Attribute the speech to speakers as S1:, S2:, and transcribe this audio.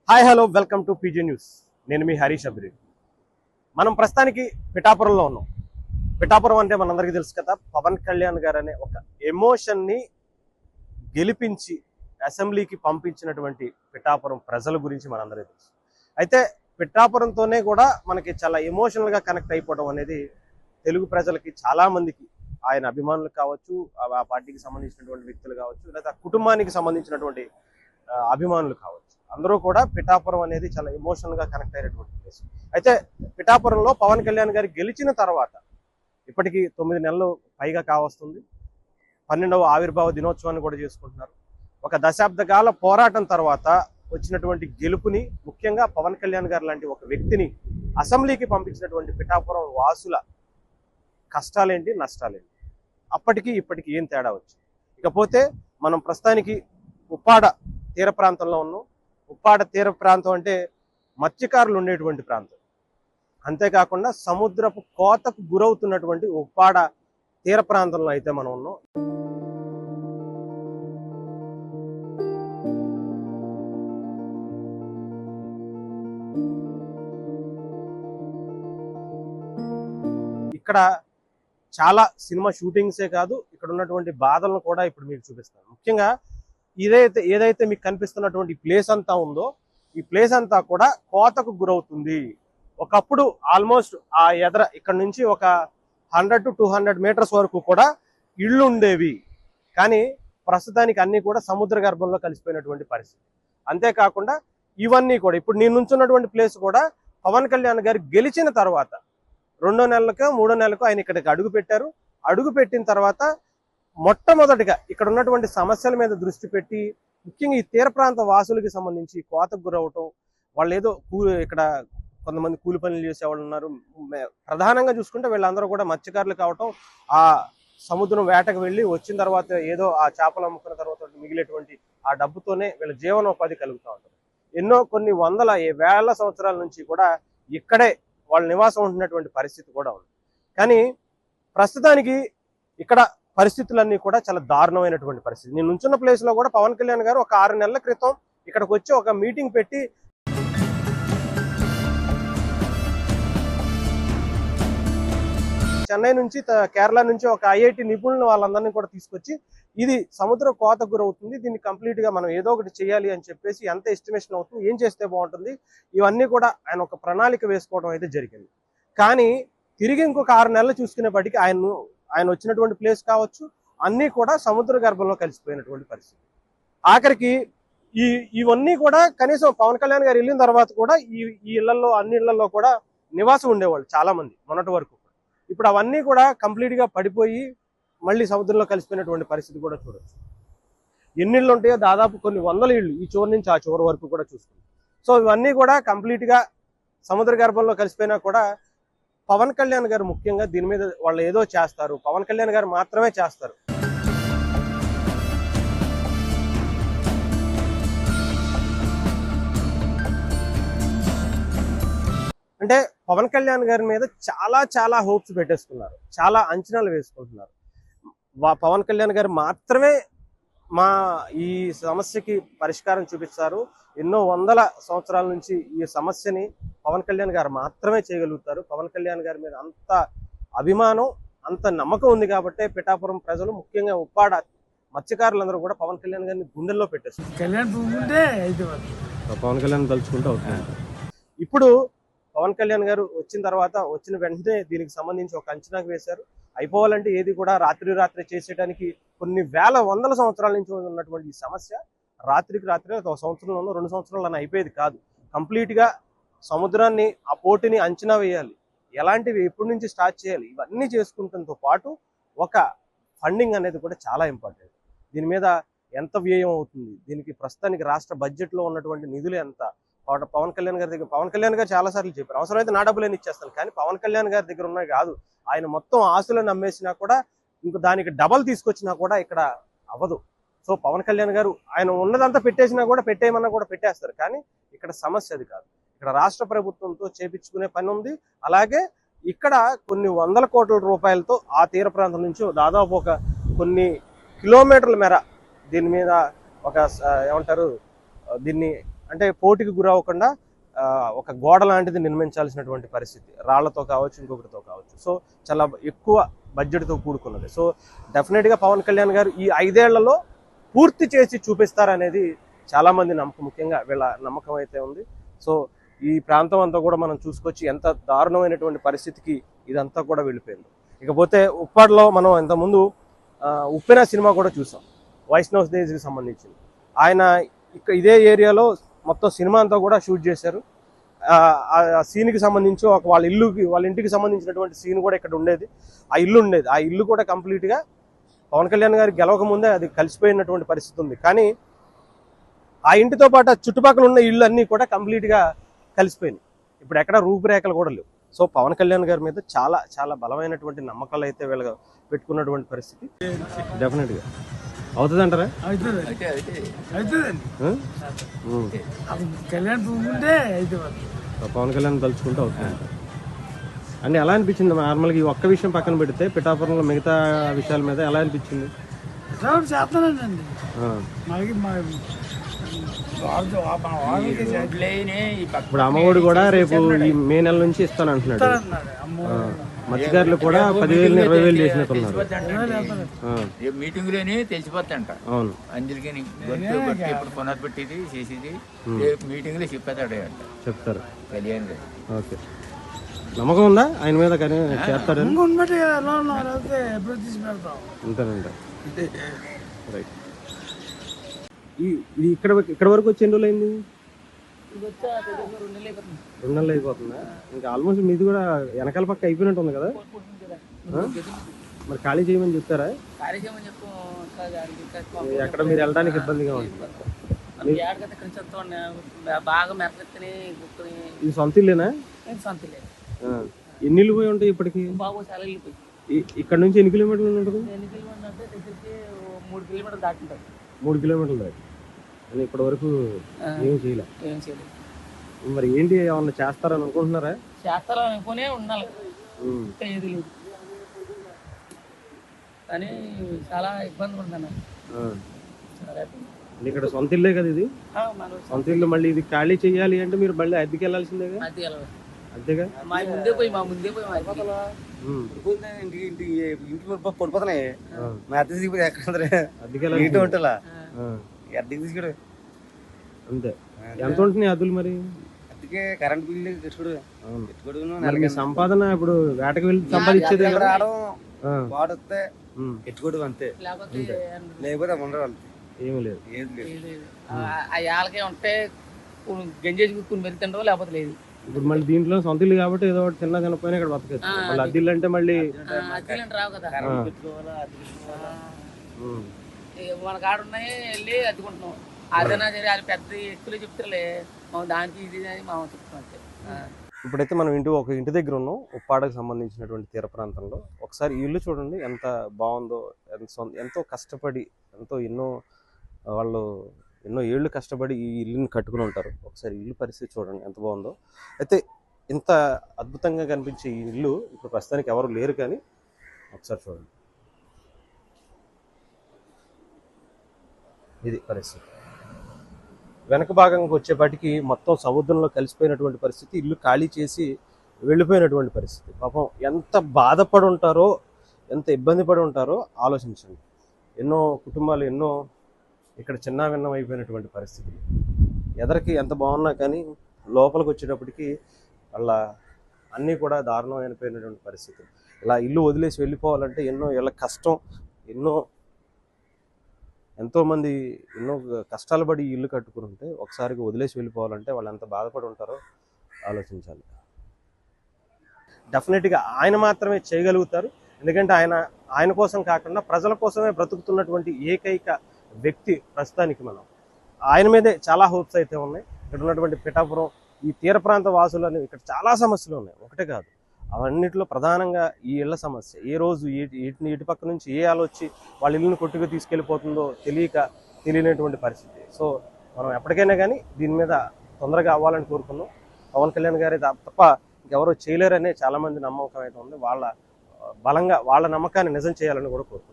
S1: Hi hello welcome to PG news. నేను మీ హరీష్ అబ్రి. మనం ప్రస్తుతానికి పిఠాపురంలో ఉన్నాం. పిఠాపురం అంటే మనందరికీ తెలుసు కదా, పవన్ కళ్యాణ్ గారు అనే ఒక ఎమోషన్ని గెలిపించి అసెంబ్లీకి పంపించినటువంటి పిఠాపురం ప్రజల గురించి మనందరికీ తెలుసు. అయితే పిఠాపురంతోనే కూడా మనకి చాలా ఎమోషనల్గా కనెక్ట్ అయిపోవడం అనేది తెలుగు ప్రజలకి చాలా మందికి, ఆయన అభిమానులు కావచ్చు, ఆ పార్టీకి సంబంధించినటువంటి వ్యక్తులు కావచ్చు, లేదా కుటుంబానికి సంబంధించినటువంటి అభిమానులు కావచ్చు, అందరూ కూడా పిఠాపురం అనేది చాలా ఎమోషనల్ గా కనెక్ట్ అయినటువంటి ప్లేస్. అయితే పిఠాపురంలో పవన్ కళ్యాణ్ గారు గెలిచిన తర్వాత ఇప్పటికీ 9 నెలలు పైగా కావస్తుంది. 12వ ఆవిర్భావ దినోత్సవాన్ని కూడా చేసుకుంటున్నారు. ఒక దశాబ్ద కాల పోరాటం తర్వాత వచ్చినటువంటి గెలుపుని, ముఖ్యంగా పవన్ కళ్యాణ్ గారు లాంటి ఒక వ్యక్తిని అసెంబ్లీకి పంపించినటువంటి పిఠాపురం వాసుల కష్టాలేంటి, నష్టాలేంటి, అప్పటికి ఇప్పటికి ఏం తేడా వచ్చింది. ఇకపోతే మనం ప్రస్తుతానికి ఉప్పాడ తీర ప్రాంతంలో ఉన్నాం. ఉప్పాడ తీర ప్రాంతం అంటే మత్స్యకారులు ఉండేటువంటి ప్రాంతం. అంతేకాకుండా సముద్రపు కోతకు గురవుతున్నటువంటి ఉప్పాడ తీర ప్రాంతంలో అయితే మనం ఉన్నాం. ఇక్కడ చాలా సినిమా షూటింగ్సే కాదు, ఇక్కడ ఉన్నటువంటి బాధలను కూడా ఇప్పుడు మీకు చూపిస్తాను. ముఖ్యంగా ఏదైతే మీకు కనిపిస్తున్నటువంటి ప్లేస్ అంతా ఉందో, ఈ ప్లేస్ అంతా కూడా కోతకు గురవుతుంది. ఒకప్పుడు ఆల్మోస్ట్ ఆ ఎదర ఇక్కడ నుంచి ఒక 100 to 200 మీటర్స్ వరకు కూడా ఇళ్ళు ఉండేవి. కానీ ప్రస్తుతానికి అన్ని కూడా సముద్ర గర్భంలో కలిసిపోయినటువంటి పరిస్థితి. అంతేకాకుండా ఇవన్నీ కూడా ఇప్పుడు నేను నుంచున్నటువంటి ప్లేస్ కూడా పవన్ కళ్యాణ్ గారు గెలిచిన తర్వాత 2వ నెలలకు 3వ నెలకు ఆయన ఇక్కడికి అడుగు పెట్టారు. అడుగు పెట్టిన తర్వాత మొట్టమొదటిగా ఇక్కడ ఉన్నటువంటి సమస్యల మీద దృష్టి పెట్టి, ముఖ్యంగా ఈ తీర ప్రాంత వాసులకి సంబంధించి కోతకు గురవటం, వాళ్ళు ఏదో ఇక్కడ కొంతమంది కూలి పనులు చేసేవాళ్ళు ఉన్నారు. ప్రధానంగా చూసుకుంటే వీళ్ళందరూ కూడా మత్స్యకారులు కావటం, ఆ సముద్రం వేటకు వెళ్ళి వచ్చిన తర్వాత ఏదో ఆ చేపలు అమ్ముకున్న తర్వాత మిగిలేటువంటి ఆ డబ్బుతోనే వీళ్ళ జీవనోపాధి కలుగుతూ ఉంటుంది. కొన్ని వందల వేల సంవత్సరాల నుంచి కూడా ఇక్కడే వాళ్ళు నివాసం ఉంటున్నటువంటి పరిస్థితి కూడా ఉంది. కానీ ప్రస్తుతానికి ఇక్కడ పరిస్థితులన్నీ కూడా చాలా దారుణమైనటువంటి పరిస్థితి. నేను నుంచున్న ప్లేస్ లో కూడా పవన్ కళ్యాణ్ గారు ఒక 6 నెలల క్రితం ఇక్కడికి వచ్చి ఒక మీటింగ్ పెట్టి చెన్నై నుంచి, కేరళ నుంచి ఒక ఐఐటి నిపుణులను వాళ్ళందరినీ కూడా తీసుకొచ్చి, ఇది సముద్ర కోతకు గురవుతుంది, దీన్ని కంప్లీట్ గా మనం ఏదో ఒకటి చేయాలి అని చెప్పేసి, ఎంత ఎస్టిమేషన్ అవుతుంది, ఏం చేస్తే బాగుంటుంది, ఇవన్నీ కూడా ఆయన ఒక ప్రణాళిక వేసుకోవడం అయితే జరిగింది. కానీ తిరిగి ఇంకొక 6 నెలలు చూసుకునేప్పటికీ ఆయన వచ్చినటువంటి ప్లేస్ కావచ్చు, అన్నీ కూడా సముద్ర గర్భంలో కలిసిపోయినటువంటి పరిస్థితి. ఆఖరికి ఇవన్నీ కూడా కనీసం పవన్ కళ్యాణ్ గారు వెళ్ళిన తర్వాత కూడా ఈ ఇళ్లలో, అన్ని ఇళ్లలో కూడా నివాసం ఉండేవాళ్ళు చాలా మంది మొన్నటి వరకు. ఇప్పుడు అవన్నీ కూడా కంప్లీట్ గా పడిపోయి మళ్ళీ సముద్రంలో కలిసిపోయినటువంటి పరిస్థితి కూడా చూడొచ్చు. ఎన్ని ఇళ్ళు ఉంటాయో దాదాపు కొన్ని వందల ఇళ్ళు ఈ చివరి నుంచి ఆ చివరి వరకు కూడా చూసుకుంటాం. సో ఇవన్నీ కూడా కంప్లీట్ గా సముద్ర గర్భంలో కలిసిపోయినా కూడా పవన్ కళ్యాణ్ గారు ముఖ్యంగా దీని మీద వాళ్ళు ఏదో చేస్తారు, పవన్ కళ్యాణ్ గారు మాత్రమే చేస్తారు. అంటే పవన్ కళ్యాణ్ గారి మీద చాలా హోప్స్ పెట్టేసుకున్నారు, చాలా అంచనాలు వేసుకుంటున్నారు. పవన్ కళ్యాణ్ గారు మాత్రమే మా ఈ సమస్యకి పరిష్కారం చూపిస్తారు, ఎన్నో వందల సంవత్సరాల నుంచి ఈ సమస్యని పవన్ కళ్యాణ్ గారు మాత్రమే చేయగలుగుతారు. పవన్ కళ్యాణ్ గారి మీద అంత అభిమానం, అంత నమ్మకం ఉంది కాబట్టి పిఠాపురం ప్రజలు, ముఖ్యంగా ఉప్పాడ మత్స్యకారులందరూ కూడా పవన్ కళ్యాణ్ గారిని గుండెల్లో పెట్టేస్తారు. పవన్ కళ్యాణ్ తలుచుకుంటూ అవుతుంది. ఇప్పుడు పవన్ కళ్యాణ్ గారు వచ్చిన తర్వాత, వచ్చిన వెంటనే దీనికి సంబంధించి ఒక అంచనాకు వేశారు. అయిపోవాలంటే ఏది కూడా రాత్రి చేసేయడానికి కొన్ని వందల సంవత్సరాల నుంచి ఉన్నటువంటి ఈ సమస్య రాత్రికి రాత్రి ఒక సంవత్సరంలోనో 2 సంవత్సరాలను అయిపోయేది కాదు. కంప్లీట్ గా సముద్రాన్ని, ఆ పోటీని అంచనా వేయాలి, ఎలాంటివి ఎప్పటి నుంచి స్టార్ట్ చేయాలి, ఇవన్నీ చేసుకుంటంతో పాటు ఒక ఫండింగ్ అనేది కూడా చాలా ఇంపార్టెంట్. దీని మీద ఎంత వ్యయం అవుతుంది, దీనికి ప్రస్తుతానికి రాష్ట్ర బడ్జెట్ లో ఉన్నటువంటి నిధులు ఎంత, పవన్ కళ్యాణ్ గారి దగ్గర, పవన్ కళ్యాణ్ గారు చాలా సార్లు చెప్పారు అవసరమైతే నా డబ్బులని ఇచ్చేస్తాను, కానీ పవన్ కళ్యాణ్ గారి దగ్గర ఉన్నాయి కాదు, ఆయన మొత్తం ఆస్తులను అమ్మేసినా కూడా ఇంకో దానికి డబల్ తీసుకొచ్చినా కూడా ఇక్కడ అవ్వదు. సో పవన్ కళ్యాణ్ గారు ఆయన ఉన్నదంతా పెట్టేసినా కూడా, పెట్టేయమన్నా కూడా పెట్టేస్తారు. కానీ ఇక్కడ సమస్య అది కాదు. ఇక్కడ రాష్ట్ర ప్రభుత్వంతో చేపించుకునే పని ఉంది. అలాగే ఇక్కడ కొన్ని వందల కోట్ల రూపాయలతో ఆ తీర ప్రాంతం నుంచి దాదాపు ఒక కొన్ని కిలోమీటర్ల మేర దీని మీద ఒక ఏమంటారు దీన్ని అంటే పోటీకి గురవ్వకుండా ఒక గోడ లాంటిది నిర్మించాల్సినటువంటి పరిస్థితి, రాళ్లతో కావచ్చు ఇంకొకరితో కావచ్చు. సో చాలా ఎక్కువ బడ్జెట్తో కూడుకున్నది. సో డెఫినెట్గా పవన్ కళ్యాణ్ గారు ఈ 5 ఏళ్లలో పూర్తి చేసి చూపిస్తారనేది చాలామంది నమ్మకం, ముఖ్యంగా వీళ్ళ నమ్మకం అయితే ఉంది. సో ఈ ప్రాంతం అంతా కూడా మనం చూసుకొచ్చి ఎంత దారుణమైనటువంటి పరిస్థితికి ఇదంతా కూడా వెళ్ళిపోయింది. ఇకపోతే ఉప్పాడలో మనం ఇంతకుముందు ఉప్పెన సినిమా కూడా చూసాం, వైష్ణవ్ తేజ్కి సంబంధించింది. ఆయన ఇదే ఏరియాలో మొత్తం సినిమా అంతా కూడా షూట్ చేశారు. ఆ సీన్కి సంబంధించి వాళ్ళ ఇంటికి సంబంధించినటువంటి సీన్ కూడా ఇక్కడ ఉండేది. ఆ ఇల్లు కూడా కంప్లీట్గా పవన్ కళ్యాణ్ గారికి గెలవక ముందే అది కలిసిపోయినటువంటి పరిస్థితి ఉంది. కానీ ఆ ఇంటితో పాటు చుట్టుపక్కల ఉన్న ఇళ్ళు అన్నీ కూడా కంప్లీట్గా కలిసిపోయినాయి. ఇప్పుడు ఎక్కడ రూపురేఖలు కూడా లేవు. సో పవన్ కళ్యాణ్ గారి మీద చాలా చాలా బలమైనటువంటి నమ్మకాలు అయితే వీళ్ళగా పెట్టుకున్నటువంటి పరిస్థితి. డెఫినెట్గా అవుతుంది అంటారా? పవన్ కళ్యాణ్ తలుచుకుంటే అవుతుంది అని ఎలా అనిపించింది? నార్మల్గా ఈ ఒక్క విషయం పక్కన పెడితే పిఠాపురంలో మిగతా విషయాల మీద ఎలా అనిపించింది? ఇప్పుడు అమ్మఒడి కూడా రేపు ఈ మే నెల నుంచి ఇస్తాను అంటున్నాడు. మత్స్యకారులు కూడా 10,000 20,000 చేసినట్టున్నారు.
S2: మీటింగ్ లోనే తెలిసిపోతాంట. అవును, అందుకే ఇప్పుడు పునర్పెట్టేది చేసేది మీటింగ్ లో చెప్తారు కళ్యాణ్ గారు. ఓకే, నమ్మకం ఉందా ఆయన మీద? కానీ చేస్తాడు అంతేనంట. రైట్. ఇక్కడ వరకు వచ్చి ఎన్ని రోజులు అయింది? 2 నెలలు అయిపోతుందా? ఇంకా ఆల్మోస్ట్ మీది కూడా వెనకాల పక్క అయిపోయినట్టు ఉంది కదా. మరి ఖాళీ చేయమని చెప్తారా? ఎక్కడ మీరు వెళ్ళడానికి ఇబ్బందిగా ఉంటుంది? ఇది సొంత ఇల్లేనా? ఎన్ని ఇల్లు పోయి ఉంటాయి ఇప్పటికి? ఇక్కడ నుంచి ఎన్ని కిలోమీటర్లు ఉంటుంది?
S3: 3 కిలోమీటర్లు దాటింటారు.
S1: 3 కిలోమీటర్లు దాటి అని ఇప్పటి వరకు ఏం చేయలేదు. మరి ఏంటి, ఏమన్నా చేస్తారని అనుకుంటున్నారా?
S3: చేస్తారని అనుకునే ఉండాలి, ఏది లేదు. కానీ చాలా ఇబ్బంది ఉందన్న.
S1: ఇక్కడ సొంత ఇల్లే కదా ఇది? సొంత ఇల్లు మళ్ళీ ఇది ఖాళీ చేయాలి అంటే మీరు మళ్ళీ అద్దెకి వెళ్ళాల్సిందేగా? అంతేగా?
S3: ముందే పోయి
S4: పడిపోతున్నాయి.
S1: అంతే. ఎంత ఉంటున్నాయి అద్దులు మరి?
S4: అందుకే కరెంట్ బిల్లు
S1: తెచ్చుకోవడం సంపాదన. ఇప్పుడు వేటకి వెళ్ళి సంపాదించేది
S4: వాడొస్తే ఎట్టుకోవడం అంతే, లేకపోతే ఉండరు. ఏమి లేదు,
S3: వాళ్ళకే ఉంటే గంజేసి కొన్ని మెరుగుతుండవు, లేకపోతే లేదు.
S1: ఇప్పుడు మళ్ళీ దీంట్లో సొంత ఇల్లు కాబట్టి ఏదో ఒకటి చిన్న చిన్నపోయినా ఇక్కడ బతకచ్చు. మళ్ళీ అద్దెలు అంటే మళ్ళీ
S3: రావు కదా. మన కాడ ఉన్నాయి, వెళ్ళి అద్దుకుంటున్నాం. అదేనా సరే, వాళ్ళు పెద్ద ఎక్కువ చెప్తారులే, దానికి ఇది అని మనం చెప్తాం అంతే.
S1: ఇప్పుడైతే మనం ఒక ఇంటి దగ్గర ఉన్నాం, ఉప్పాడకు సంబంధించినటువంటి తీర ప్రాంతంలో. ఒకసారి ఈ ఇల్లు చూడండి ఎంత బాగుందో. ఎంతో కష్టపడి ఎన్నో ఏళ్ళు కష్టపడి ఈ ఇల్లుని కట్టుకుని ఉంటారు. ఒకసారి ఇల్లు పరిస్థితి చూడండి ఎంత బాగుందో. అయితే ఇంత అద్భుతంగా కనిపించే ఈ ఇల్లు ఇప్పుడు ప్రస్తుతానికి ఎవరు లేరు, కానీ ఒకసారి చూడండి ఇది పరిస్థితి. వెనక భాగంకి వచ్చేపాటికి మొత్తం సముద్రంలో కలిసిపోయినటువంటి పరిస్థితి, ఇల్లు ఖాళీ చేసి వెళ్ళిపోయినటువంటి పరిస్థితి. పాపం ఎంత బాధపడి ఉంటారో, ఎంత ఇబ్బంది పడి ఉంటారో ఆలోచించండి. ఎన్నో కుటుంబాలు ఇక్కడ చిన్నాభిన్నం అయిపోయినటువంటి పరిస్థితులు. ఎదరికి ఎంత బాగున్నా కానీ లోపలికి వచ్చేటప్పటికి వాళ్ళ అన్నీ కూడా దారుణం అయిపోయినటువంటి పరిస్థితి. ఇలా ఇల్లు వదిలేసి వెళ్ళిపోవాలంటే ఎన్నో ఏళ్ళ కష్టం, ఎంతోమంది ఎన్నో కష్టాలు పడి ఇల్లు కట్టుకుని ఉంటే ఒకసారిగా వదిలేసి వెళ్ళిపోవాలంటే వాళ్ళు ఎంత బాధపడి ఉంటారో ఆలోచించాలి. డెఫినెట్గా ఆయన మాత్రమే చేయగలుగుతారు. ఎందుకంటే ఆయన కోసం కాకుండా ప్రజల కోసమే బ్రతుకుతున్నటువంటి ఏకైక వ్యక్తి ప్రస్తుతానికి. ఆయన మీదే చాలా హోప్స్ అయితే ఉన్నాయి. ఇక్కడ ఉన్నటువంటి పిఠాపురం ఈ తీర ప్రాంత వాసులని ఇక్కడ చాలా సమస్యలు ఉన్నాయి, ఒకటే కాదు. అవన్నిటిలో ప్రధానంగా ఈ ఇళ్ల సమస్య. ఏ రోజు ఇటు పక్క నుంచి ఏ ఆలోచి వాళ్ళ ఇల్లుని కొట్టుకు తీసుకెళ్ళిపోతుందో తెలియనటువంటి పరిస్థితి. సో మనం ఎప్పటికైనా కానీ దీని మీద తొందరగా అవ్వాలని కోరుకున్నాం. పవన్ కళ్యాణ్ గారి తప్ప ఇంకెవరో చేయలేరనే చాలామంది నమ్మకం అయితే ఉంది. వాళ్ళ బలంగా వాళ్ళ నమ్మకాన్ని నిజం చేయాలని కూడా కోరుకున్నాం.